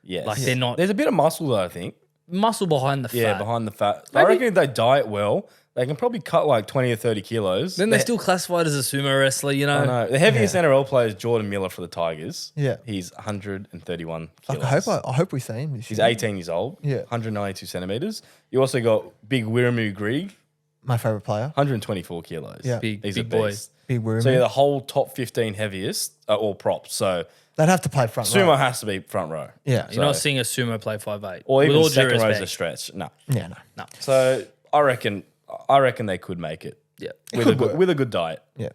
yes. Like they're not There's a bit of muscle though, I think. muscle behind the fat. Yeah, behind the fat. I reckon if they diet well, they can probably cut like 20 or 30 kilos. Then they're still classified as a sumo wrestler, you know? I know. The heaviest NRL player is Jordan Miller for the Tigers. Yeah. He's 131 Fuck, kilos. I hope we see him this He's year. 18 years old. Yeah. 192 centimeters. You also got Big Wiramu Grieg, My favourite player. 124 kilos. Yeah. Big- He's big a boy. beast. Big Wiremu. So yeah, the whole top 15 heaviest are all props. So They'd have to play front sumo row. has to be front row. Yeah. You're not seeing a sumo play 5'8". Or With even all due second row is a respect. stretch. No. Yeah, no. So I reckon they could make it Yeah. with a good diet. Yeah.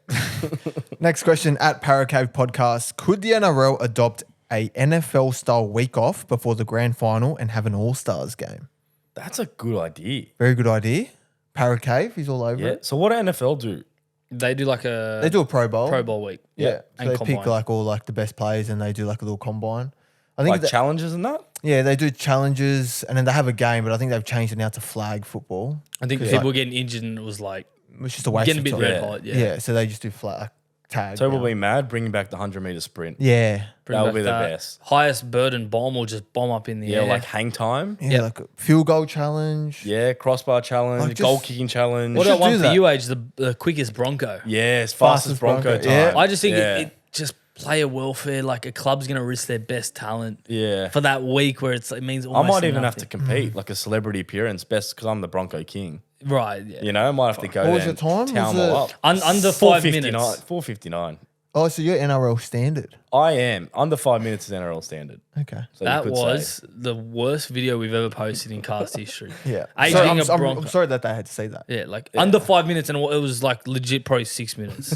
Next question at Paracave Podcast. Could the NRL adopt a NFL style week off before the grand final and have an All Stars game? That's a good idea. Very good idea. Paracave, he's all over Yeah. it. So what do NFL do? They do like a They do a Pro Bowl. Pro Bowl week. Yeah. So And they combine. pick like all like the best players and they do like a little combine. I think Like that, challenges and that? yeah, they do challenges and then they have a game, but I think they've changed it now to flag football. I think people were getting injured and it was like It's just a waste getting a of bit time. red Yeah. hot. Yeah. Yeah. So they just do flag tag. So now. we'll be mad bringing back the 100-meter sprint. Yeah. Bring That would back be the that best. Highest burden bomb or just bomb up in the Yeah, air. like hang time. Yeah, Yep. like a field goal challenge. Yeah, crossbar challenge, Like just- goal kicking challenge. What should about one do for that. you, Age? The quickest Bronco. Yes, Fastest fastest Bronco Bronco, time. yeah. I just think yeah. it just player welfare. Like a club's gonna risk their best talent Yeah. for that week where it means I almost might even have to nothing. compete, like a celebrity appearance, best because I'm the Bronco king. Right. Yeah. You know, I might have to go What there was and the time? town Was them all it- up. Under 5 4:59. minutes. 4:59. Oh, so you're NRL standard. I am. Under 5 minutes is NRL standard. Okay. So That you could say. was the worst video we've ever posted in cast history. Yeah. Aging So a Bronco. I'm sorry that they had to say that. Yeah, like under 5 minutes, and it was like legit probably 6 minutes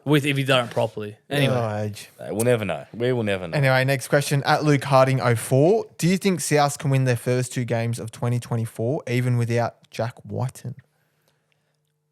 with if you done it properly. Anyway, Oh, age. We'll never know. We will never know. Anyway, next question at Luke Harding 04. Do you think South can win their first two games of 2024 even without Jack Wighton?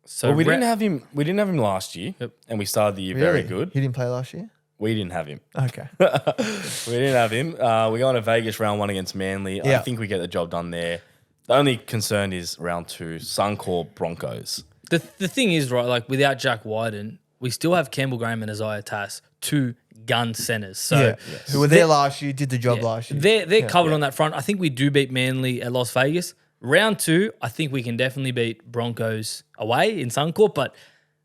so Well, we Ra- didn't have him. We didn't have him last year, and we started the year very good. He didn't play last year? We didn't have him. Okay. We didn't have him. We go on to Vegas round 1 against Manly. I Yeah. think we get the job done there. The only concern is round 2, Suncorp Broncos. the thing is right, like without Jack Wighton, we still have Campbell Graham and Isaiah Tass, two gun centers. So Yeah. Who were there last year, did the job last year. they're covered on that front. I think we do beat Manly at Las Vegas. Round 2, I think we can definitely beat Broncos away in Suncorp, but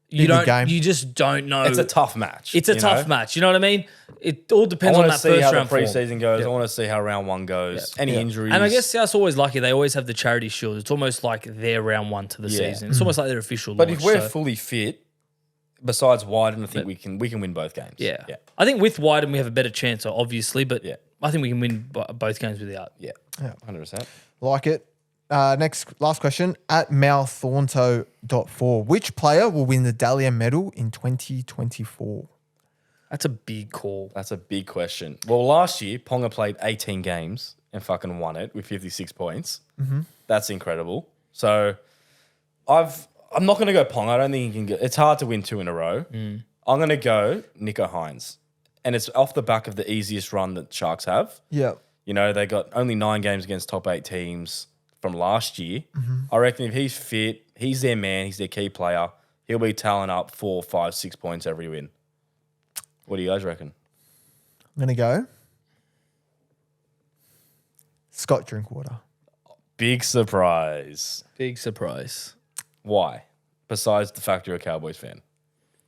you Big game. you just don't know. It's a tough match. It's a you tough know? match. You know what I mean? It all I depends on want to that see first how the round form. preseason goes. I want to see how round one goes. Any injuries. And I guess South's always lucky. They always have the charity shield. It's almost like their round one to the Yeah. season. It's almost like their official But launch. if we're so- fully fit, besides Wighton, I think we can win both games. yeah. Yeah. I think with Wighton we have a better chance, obviously, but Yeah. I think we can win both games without. Yeah. 100%. Like it. Last question. At malthornto.4, which player will win the Dahlia medal in 2024? That's a big call. That's a big question. Well, last year, Ponga played 18 games and fucking won it with 56 points. Mm-hmm. That's incredible. So I'm not going to go Ponga. I don't think he can get. It's hard to win 2 in a row. I'm going to go Nico Hines. And it's off the back of the easiest run that Sharks have. Yeah. You know, they got only 9 games against top 8 teams from last year. I reckon if he's fit, he's their man, he's their key player, he'll be tallying up 4, 5, 6 points every win. What do you guys reckon? I'm going to go Scott Drinkwater. Big surprise. Big surprise. Why? Besides the fact you're a Cowboys fan.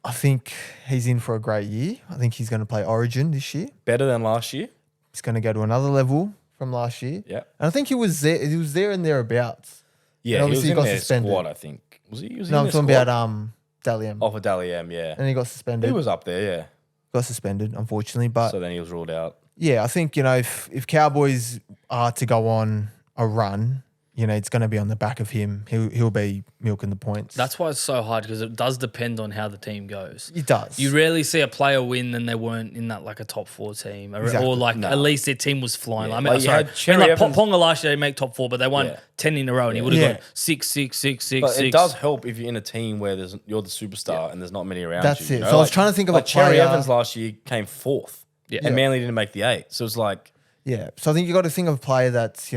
I think he's in for a great year. I think he's going to play Origin this year. Better than last year? He's going to go to another level from last year. Yeah. And I think he was there. He was there and thereabouts. Yeah, And he was obviously in got their suspended. squad, I think. Was he? Was he No, in I'm their talking squad? about Dalian. Off of Dally M, yeah. And he got suspended. He was up there, yeah. Got suspended, unfortunately. But So then he was ruled out. yeah, I think, if Cowboys are to go on a run, it's going to be on the back of him. He'll be milking the points. That's why it's so hard because it does depend on how the team goes. It does. You rarely see a player win and they weren't in that like a top 4 team, or, Exactly. or like at least their team was flying. Yeah. I mean, Like, you sorry, had Cherry like Evans- Ponga last year they make top 4, but they won Yeah. 10 in a row, and he would have Yeah. gone 6, 6, 6, 6, But 6. it does help if you're in a team where you're the superstar and there's not many around That's you. it. You So know? I was trying to think of a Cherry player- Evans last year came 4th. Yeah. And Manly didn't make the 8. So it's like, Yeah. So I think you got to think of a player that's,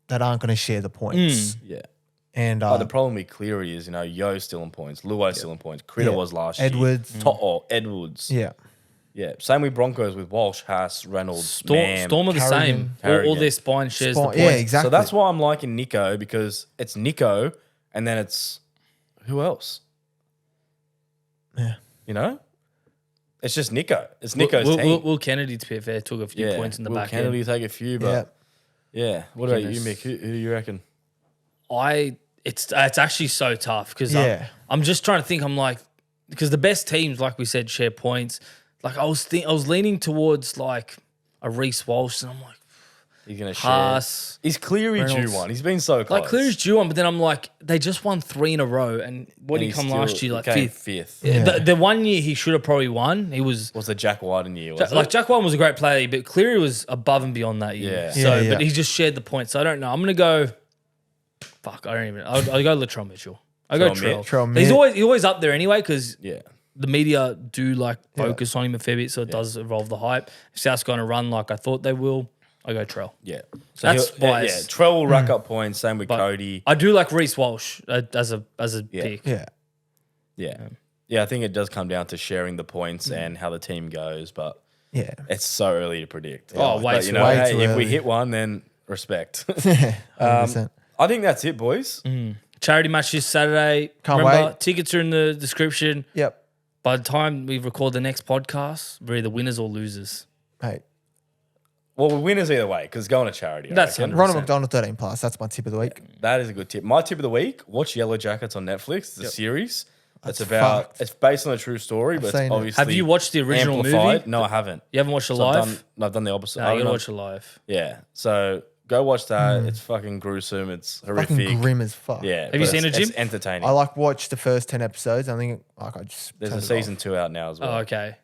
that aren't going to share the points. yeah. And The problem with Cleary is, Yo's still in points. Luo's still in points. Critter Yeah. was last Edwards. year. Edwards. yeah. Yeah. Same with Broncos with Walsh, Haas, Reynolds, Storm are the same. All Carrigan. their spine shares the Spine- points. yeah, exactly. So that's why I'm liking Nico, because it's Nico and then it's who else? Yeah. It's just Nico. It's Nico's team. Will Kennedy, to be fair, took a few points in the Will back Kennedy end. take a few, Yeah. but yeah. What about you, Goodness. Mick? Who do you reckon? It's actually so tough because Yeah. I'm just trying to think. I'm like, because the best teams, like we said, share points. Like I was leaning towards like a Reece Walsh, and I'm like, He's gonna share. Haas. Is Cleary Reynolds. due one? He's been so close. Like Cleary's due one, but then I'm like, they just won 3 in a row, and what did he come last year? Like came 5th. fifth. Yeah. The 1 year he should have probably won. He was Was the Jack Wighton year? Was like it? Jack Wighton was a great player, but Cleary was above and beyond that year. Yeah. So, Yeah, but yeah. he just shared the points. So I don't know. I'm gonna go. Fuck, I don't even. I'll go Latrell Mitchell. I go Latrell Trell. Mitchell. He's always up there anyway because Yeah. the media do like focus on him a fair bit, so it does evolve the hype. If South's going to run like I thought they will, I go Trell. Yeah. So That's he'll- yeah, biased. Trell will rack up points. Same with But Cody. I do like Reece Walsh as a pick. Yeah. Yeah. Yeah, I think it does come down to sharing the points and how the team goes, but Yeah. it's so early to predict. Oh, way but, too you know, early. hey, Way too if we early. hit one, then respect. 100%. I think that's it, boys. Charity match this Saturday. Can't Remember, wait. tickets are in the description. Yep. By the time we record the next podcast, we're either winners or losers. Hey. Well, we winners either way because going to charity. I That's reckon. 100%. Ronald McDonald 13 plus. That's my tip of the week. That is a good tip. My tip of the week: watch Yellow Jackets on Netflix. It's a series. That's about. fucked. It's based on a true story, but seen it's it. obviously. Have you watched the original amplified. movie? No, I haven't. You haven't watched it So live? I've done the opposite. No, I you don't gotta know- watch it live. Yeah. So go watch that. It's fucking gruesome. It's horrific. Fucking grim as fuck. Yeah. Have you but seen it's- it, Jim? It's entertaining. I watched the first 10 episodes. I think I just. There's turned a it season off. 2 out now as well. Oh, okay.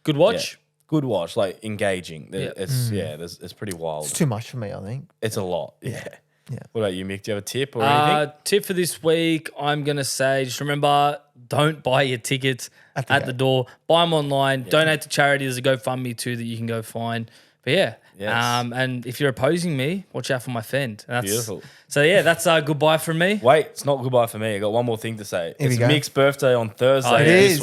Good watch. Yeah. Good watch, like engaging. Yeah. It's pretty wild. It's too much for me, I think. It's a lot. Yeah. Yeah. What about you, Mick? Do you have a tip or anything? Tip for this week, I'm going to say, just remember, don't buy your tickets At at the the gate. door. Buy them online. Donate to charity. There's a GoFundMe too that you can go find. But yeah. Yes. And if you're opposing me, watch out for my fend. And that's, Beautiful. So yeah, that's goodbye from me. Wait, it's not goodbye for me. I got one more thing to say. Here we It's go. Mick's birthday on Thursday It this is.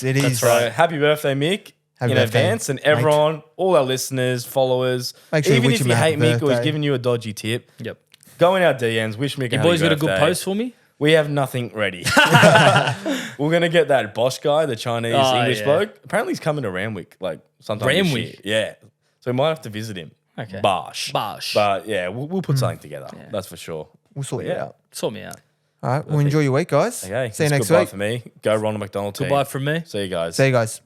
week. It is. So happy birthday, Mick. Happy in birthday, advance, and mate. everyone, all our listeners, followers, Make sure you even wish if him you a hate happy Mick or he's birthday. giving you a dodgy tip, Yep. go in our DMs, wish Mick a You happy boys got a good birthday. post for me? We have nothing ready. We're gonna get that Bosch guy, the Chinese English bloke. Apparently, he's coming to Randwick like sometime this year. Randwick? Yeah, so we might have to visit him. Okay. Bosch. But yeah, we'll put something together. That's for sure. We'll sort you out. Sort me out. All right. Well, enjoy your week, guys. Okay. See you it's next goodbye week. for me. Go Ronald McDonald team. Goodbye from me. See you guys. See you guys.